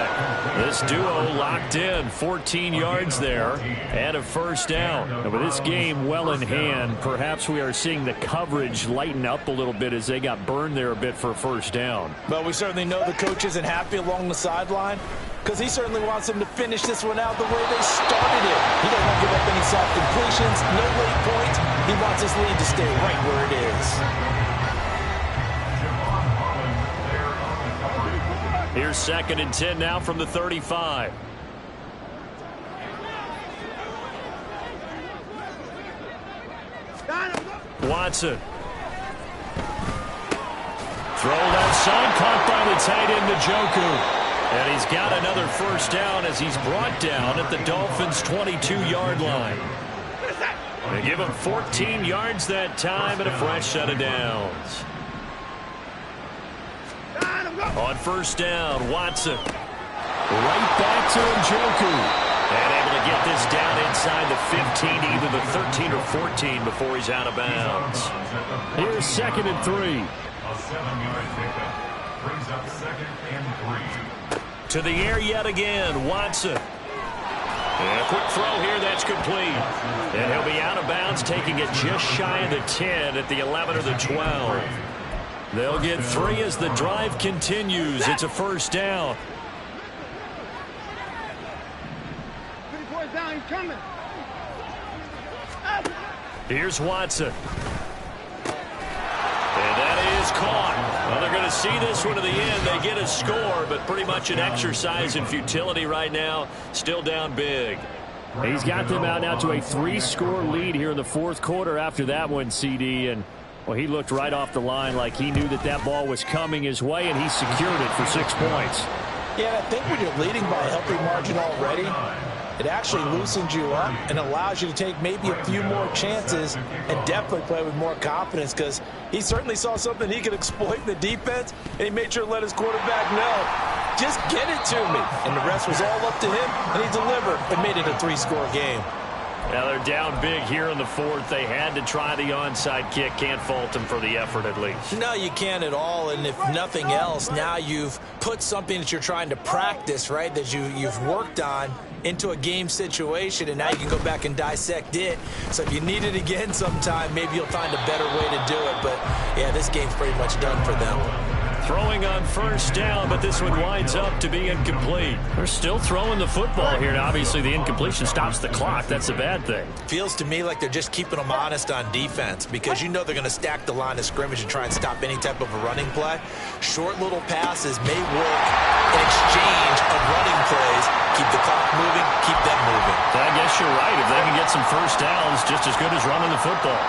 [SPEAKER 4] This duo locked in, 14 yards there, and a first down. And with this game well in hand, perhaps we are seeing the coverage lighten up a little bit as they got burned there a bit for a first down.
[SPEAKER 2] Well, we certainly know the coach isn't happy along the sideline because he certainly wants them to finish this one out the way they started it. He doesn't want to give up any soft completions, no late points. He wants his lead to stay right where it is.
[SPEAKER 4] Here's 2nd and 10 now from the 35. Watson. Throw left side, caught by the tight end Njoku. And he's got another first down as he's brought down at the Dolphins' 22-yard line. They give him 14 yards that time and a fresh set of downs. On first down, Watson. Right back to Njoku. And able to get this down inside the 15, either the 13 or 14 before he's out of bounds. Here's 2nd and 3.
[SPEAKER 6] A 7-yard pickup brings up 2nd and 3.
[SPEAKER 4] To the air yet again, Watson. And a quick throw here, that's complete. And he'll be out of bounds, taking it just shy of the 10 at the 11 or the 12. They'll get 3 as the drive continues. It's a first down. Here's Watson. And that is caught. Well, they're going to see this one to the end. They get a score, but pretty much an exercise in futility right now. Still down big. He's got them out now to a 3-score lead here in the 4th quarter after that one, CD. And well, he looked right off the line like he knew that that ball was coming his way, and he secured it for 6 points.
[SPEAKER 2] Yeah, I think when you're leading by a healthy margin already, it actually loosens you up and allows you to take maybe a few more chances and definitely play with more confidence because he certainly saw something he could exploit in the defense, and he made sure to let his quarterback know, just get it to me. And the rest was all up to him, and he delivered and made it a 3-score game.
[SPEAKER 4] Now they're down big here in the 4th. They had to try the onside kick. Can't fault them for the effort at least.
[SPEAKER 2] No, you can't at all. And if nothing else, now you've put something that you're trying to practice, right, that you've worked on into a game situation, and now you can go back and dissect it. So if you need it again sometime, maybe you'll find a better way to do it. But, yeah, this game's pretty much done for them.
[SPEAKER 4] Throwing on first down, but this one winds up to be incomplete. They're still throwing the football here, and obviously the incompletion stops the clock. That's a bad thing.
[SPEAKER 2] Feels to me like they're just keeping them honest on defense because you know they're going to stack the line of scrimmage and try and stop any type of a running play. Short little passes may work in exchange of running plays. Keep the clock moving, keep them moving.
[SPEAKER 4] I guess you're right. If they can get some first downs, just as good as running the football.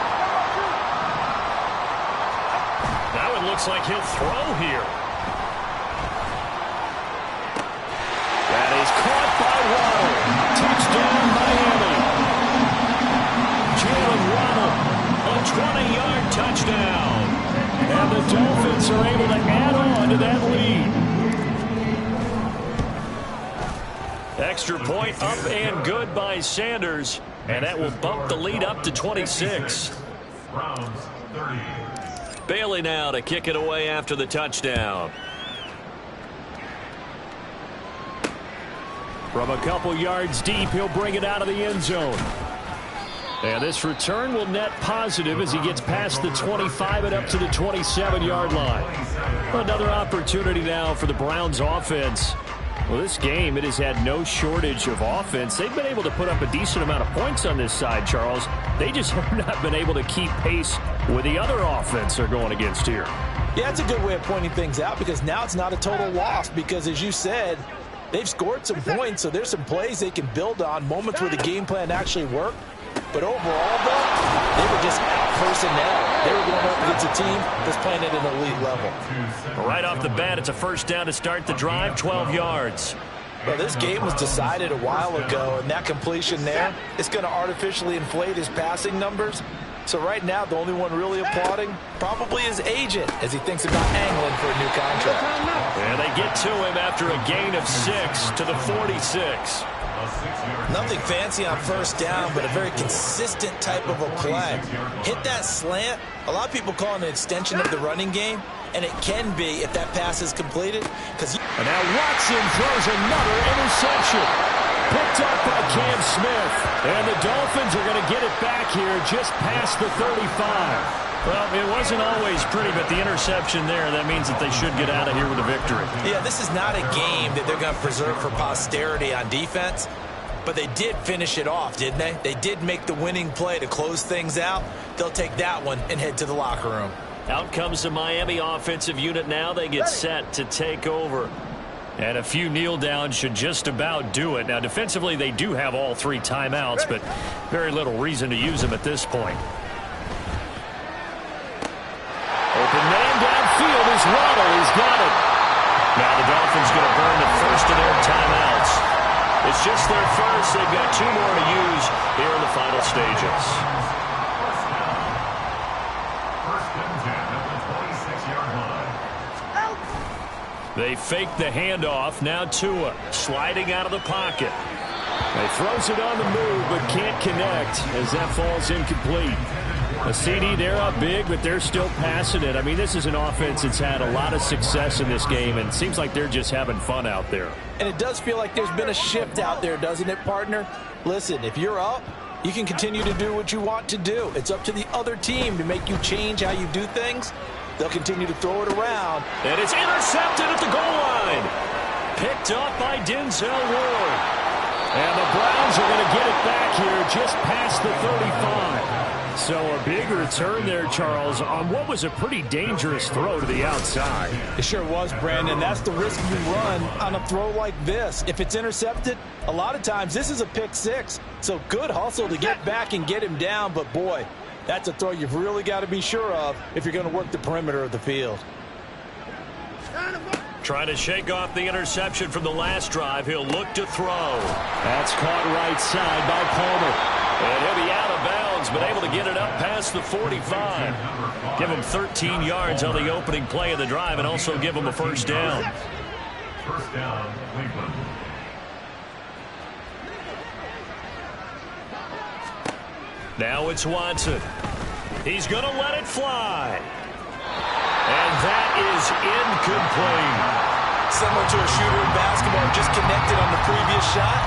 [SPEAKER 4] Now it looks like he'll throw here. That is caught by Waddle. Touchdown, Miami. Jalen Waddle, a 20-yard touchdown. And the Dolphins are able to add on to that lead. Extra point up and good by Sanders. And that will bump the lead up to 26.
[SPEAKER 6] Browns 30.
[SPEAKER 4] Bailey now to kick it away after the touchdown. From a couple yards deep, he'll bring it out of the end zone. And this return will net positive as he gets past the 25 and up to the 27-yard line. Another opportunity now for the Browns offense. Well, this game, it has had no shortage of offense. They've been able to put up a decent amount of points on this side, Charles. They just have not been able to keep pace with the other offense they're going against here.
[SPEAKER 2] Yeah, it's a good way of pointing things out because now it's not a total loss because, as you said, they've scored some points, so there's some plays they can build on, moments where the game plan actually worked. But overall, though, they were just out-personnel. They were going up against a team that's playing at an elite level.
[SPEAKER 4] Right off the bat, it's a first down to start the drive, 12 yards.
[SPEAKER 2] Well, this game was decided a while ago, and that completion there is going to artificially inflate his passing numbers. So right now, the only one really applauding probably his agent as he thinks about angling for a new contract.
[SPEAKER 4] And they get to him after a gain of 6 to the 46.
[SPEAKER 6] A 6-yard
[SPEAKER 2] Nothing fancy on first down, but a very consistent type of a play. Hit that slant. A lot of people call it an extension of the running game, and it can be if that pass is completed.
[SPEAKER 1] And now Watson throws another interception. Picked up by Cam Smith. And the Dolphins are going to get it back here just past the 35.
[SPEAKER 4] Well, it wasn't always pretty, but the interception there, that means that they should get out of here with a victory.
[SPEAKER 2] Yeah, this is not a game that they're going to preserve for posterity on defense, but they did finish it off, didn't they? They did make the winning play to close things out. They'll take that one and head to the locker room.
[SPEAKER 4] Out comes the Miami offensive unit now. They get set to take over. And a few kneel downs should just about do it. Now, defensively, they do have all 3 timeouts, but very little reason to use them at this point.
[SPEAKER 1] Open man downfield is Waddle. He's got it.
[SPEAKER 4] Now the Dolphins going to burn the first of their timeouts. It's just their first. They've got 2 more to use here in the final stages.
[SPEAKER 6] First and 10 at the 26-yard line.
[SPEAKER 4] They fake the handoff. Now Tua sliding out of the pocket.
[SPEAKER 1] He throws it on the move, but can't connect as that falls incomplete. A CD, they're up big, but they're still passing it. I mean, this is an offense that's had a lot of success in this game, and it seems like they're just having fun out there.
[SPEAKER 3] And it does feel like there's been a shift out there, doesn't it, partner? Listen, if you're up, you can continue to do what you want to do. It's up to the other team to make you change how you do things. They'll continue to throw it around.
[SPEAKER 4] And it's intercepted at the goal line. Picked up by Denzel Ward.
[SPEAKER 1] And the Browns are going to get it back here just past the 35. So a big return there, Charles, on what was a pretty dangerous throw to the outside.
[SPEAKER 3] It sure was, Brandon. That's the risk you run on a throw like this. If it's intercepted, a lot of times this is a pick 6. So good hustle to get back and get him down. But, boy, that's a throw you've really got to be sure of if you're going to work the perimeter of the field.
[SPEAKER 4] Trying to shake off the interception from the last drive. He'll look to throw.
[SPEAKER 1] That's caught right side by Palmer.
[SPEAKER 4] And he'll be out of bounds, but able to get it up past the 45. Give him 13 yards on the opening play of the drive and also give him a first down.
[SPEAKER 6] First down, Cleveland.
[SPEAKER 4] Now it's Watson. He's going to let it fly. And that is incomplete.
[SPEAKER 2] Similar to a shooter in basketball, just connected on the previous shot.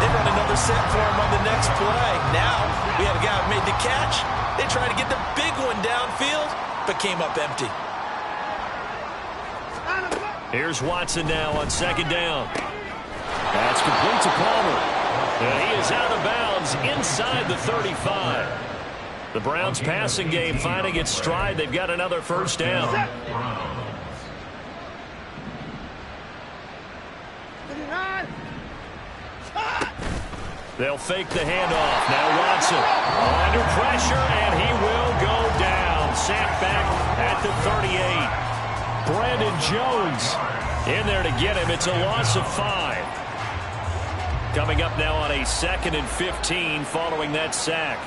[SPEAKER 2] They run another set for him on the next play. Now we had a guy who made the catch. They tried to get the big one downfield, but came up empty.
[SPEAKER 4] Here's Watson now on second down.
[SPEAKER 1] That's complete to Palmer.
[SPEAKER 4] And he is out of bounds inside the 35. The Browns passing game finding its stride. They've got another first down. They'll fake the handoff. Now Watson under pressure, and he will go down. Sacked back at the 38.
[SPEAKER 1] Brandon Jones
[SPEAKER 4] in there to get him. It's a loss of 5. Coming up now on a 2nd and 15 following that sack.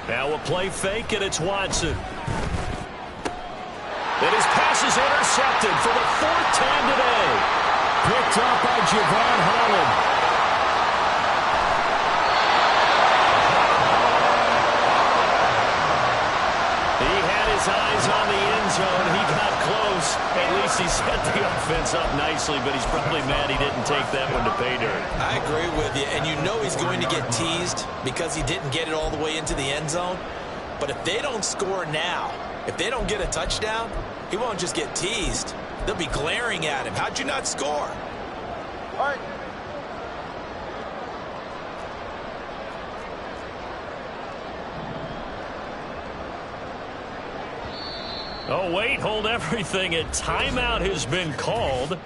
[SPEAKER 4] Now a play fake, and it's Watson. And his pass is intercepted for the 4th time today.
[SPEAKER 1] picked up by Javon Holland.
[SPEAKER 4] He had his eyes on the end zone. He got close. At least he set the offense up nicely, but he's probably mad he didn't take that one to pay dirt.
[SPEAKER 2] I agree with you, and you know he's going to get teased because he didn't get it all the way into the end zone. But if they don't score now, if they don't get a touchdown, he won't just get teased. They'll be glaring at him. How'd you not score?
[SPEAKER 5] All right.
[SPEAKER 4] Oh, wait, hold everything. A timeout has been called.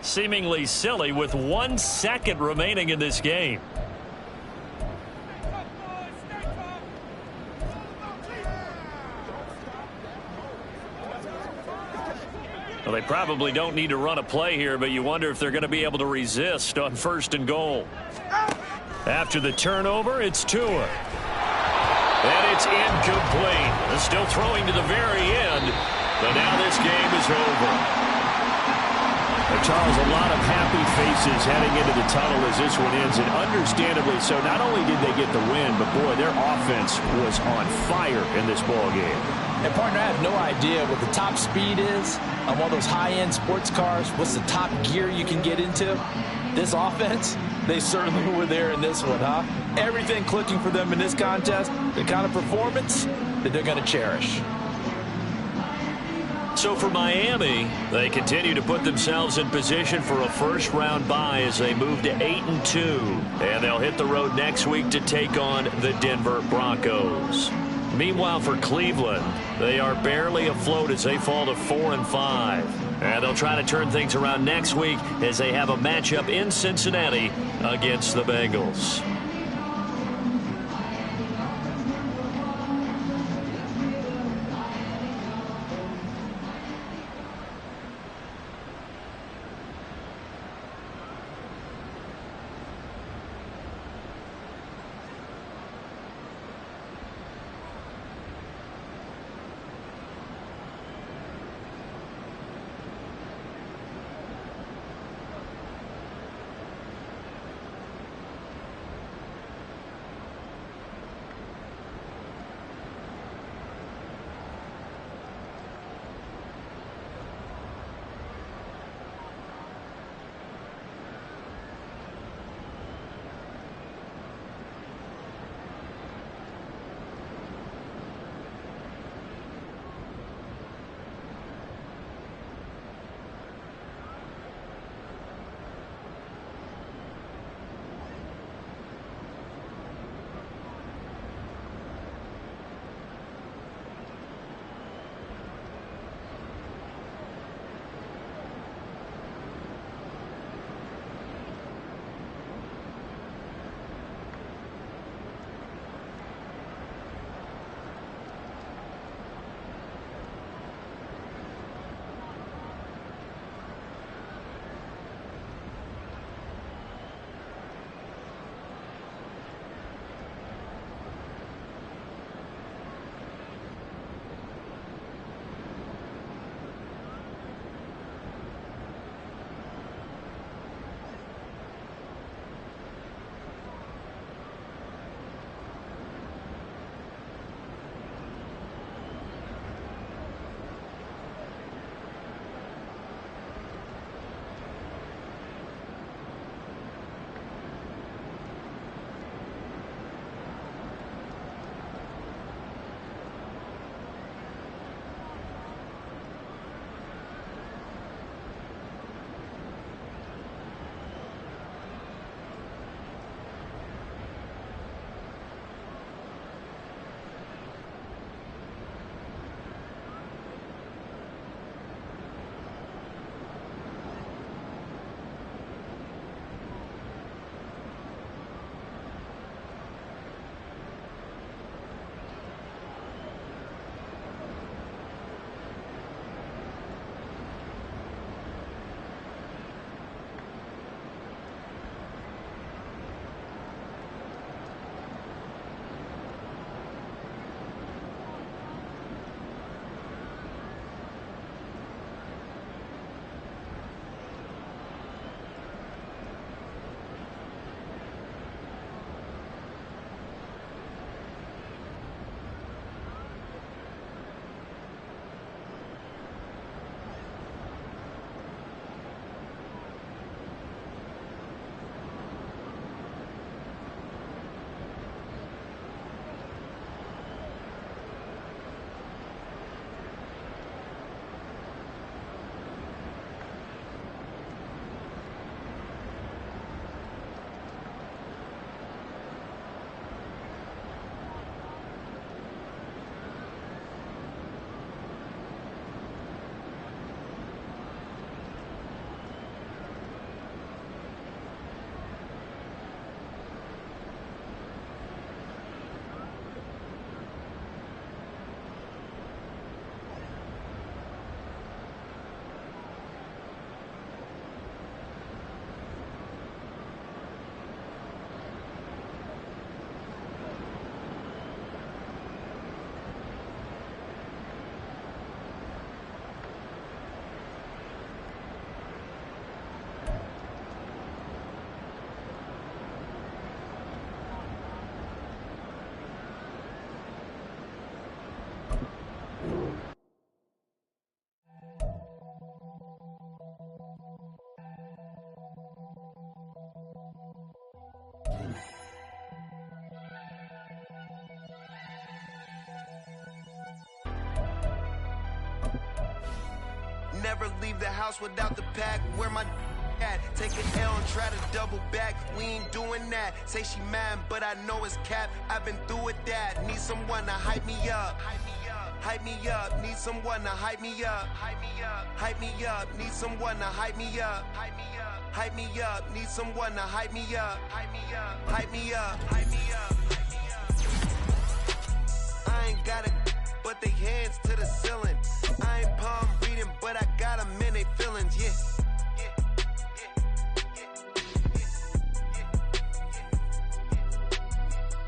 [SPEAKER 4] Seemingly silly with 1 second remaining in this game. Well, they probably don't need to run a play here, but you wonder if they're going to be able to resist on 1st and goal. After the turnover, it's Tua. And it's incomplete. They're still throwing to the very end, but now this game is over. The Charles, a lot of happy faces heading into the tunnel as this one ends, and understandably so. Not only did they get the win, but boy, their offense was on fire in this ball game.
[SPEAKER 2] And partner, I have no idea what the top speed is on one of those high-end sports cars. What's the top gear you can get into? This offense, they certainly were there in this one, huh? Everything clicking for them in this contest, the kind of performance that they're going to cherish.
[SPEAKER 4] So for Miami, they continue to put themselves in position for a first-round bye as they move to 8-2. And they'll hit the road next week to take on the Denver Broncos. Meanwhile, for Cleveland, they are barely afloat as they fall to 4-5. And they'll try to turn things around next week as they have a matchup in Cincinnati against the Bengals.
[SPEAKER 7] Never leave the house without the pack. Where my at? Take an L and try to double back. We ain't doing that. Say she mad, but I know it's cap. I've been through with that. Need someone to hype me up. Hype me up. Need someone to hype me up. Hype me up. Hype me up. Need someone to hype me up. Hype me up. Hype me up. Need someone to hype me up. Hype me up. Hype me up. Hype me up. I ain't got it, but they hands to the ceiling. I ain't palm reading, but I got them in they feelings, yeah.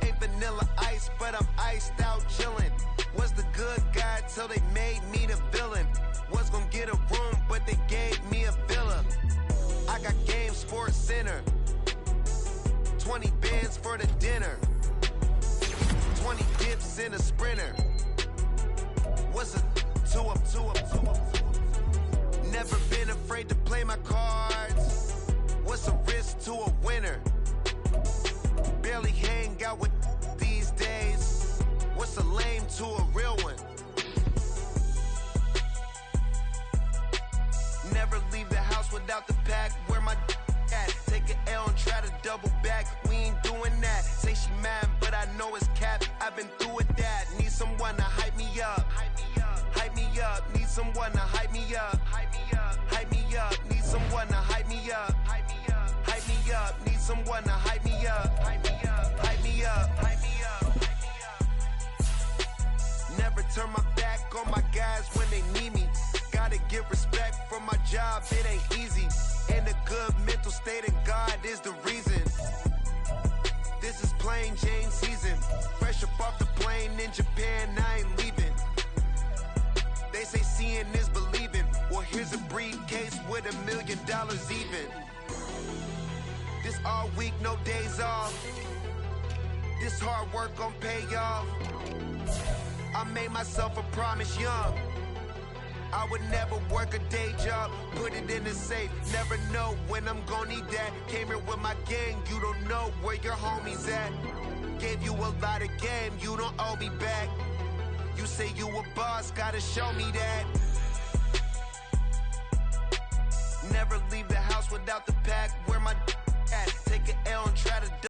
[SPEAKER 7] Ain't vanilla ice, but I'm iced out chillin'. Was the good guy till they made me the villain. Was gonna get a room, but they gave me a villa. I got Game Sports Center. 20 bands for the dinner. 20 dips in a sprinter. What's a two up? Never been afraid to play my cards. What's a risk to a winner? Barely hang out with these days. What's a lame to a real one? Never leave the house without the pack. Where my at? Take an L and try to double back. We ain't doing that. Say she mad, but I know it's cap. I've been through with that. Need someone to hype me up. Hype me up. Need someone to hype me up. Hype me up. Hype me up. Need someone to hype me up. Hype me up. Hype me up. Need someone to hype me up. Hype me up. Hype me up. Hype me up. Never turn my back on my guys when they need me. Gotta give respect for my job, it ain't easy. In a good mental state, and God is the reason. This is plain Jane season. Fresh up off the plane in Japan, I ain't leaving. They say seeing is believing. Well, here's a briefcase with $1 million even. This all week, no days off. This hard work gon' pay off. I made myself a promise young. I would never work a day job, put it in the safe. Never know when I'm gon' need that. Came here with my gang, you don't know where your homies at. Gave you a lot of game, you don't owe me back. You say you a boss, gotta show me that. Never leave the house without the pack. Where my at? Take an L and try to